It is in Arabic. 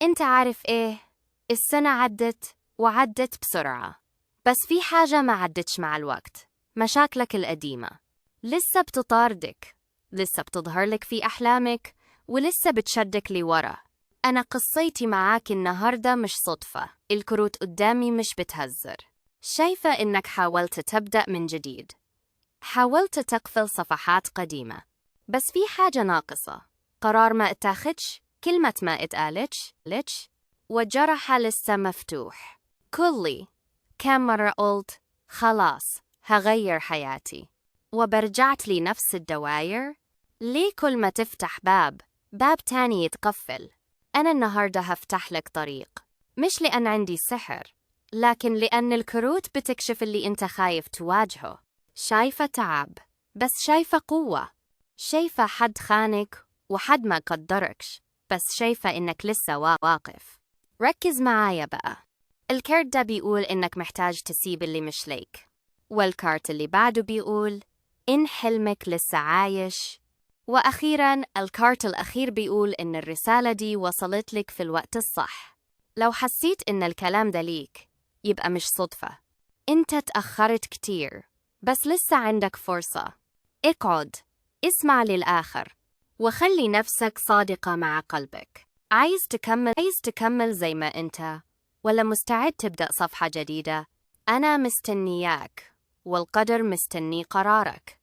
انت عارف ايه؟ السنة عدت وعدت بسرعة، بس في حاجة ما عدتش مع الوقت. مشاكلك القديمة لسه بتطاردك، لسه بتظهر لك في أحلامك، ولسه بتشدك لورا. أنا قصيتي معاك النهاردة مش صدفة، الكروت قدامي مش بتهزر. شايفة إنك حاولت تبدأ من جديد، حاولت تقفل صفحات قديمة، بس في حاجة ناقصة. قرار ما اتاخدش، كلمة ما اتقالتش وجرح لسه مفتوح. كم مرة قلت خلاص هغير حياتي وبرجعت لي نفس الدواير؟ ليه كل ما تفتح باب تاني يتقفل؟ أنا النهاردة هفتح لك طريق، مش لأن عندي سحر، لكن لأن الكروت بتكشف اللي أنت خايف تواجهه. شايفة تعب، بس شايفة قوة. شايفة حد خانك وحد ما قدركش، بس شايفة إنك لسه واقف. ركز معايا بقى. الكارت ده بيقول إنك محتاج تسيب اللي مش ليك، والكارت اللي بعده بيقول إن حلمك لسه عايش، وأخيراً الكارت الأخير بيقول إن الرسالة دي وصلت لك في الوقت الصح. لو حسيت إن الكلام ده ليك، يبقى مش صدفة. أنت تأخرت كتير، بس لسه عندك فرصة. اقعد، اسمع للآخر، وخلي نفسك صادقة مع قلبك. عايز تكمل زي ما أنت، ولا مستعد تبدأ صفحة جديدة؟ أنا مستنياك، والقدر مستني قرارك.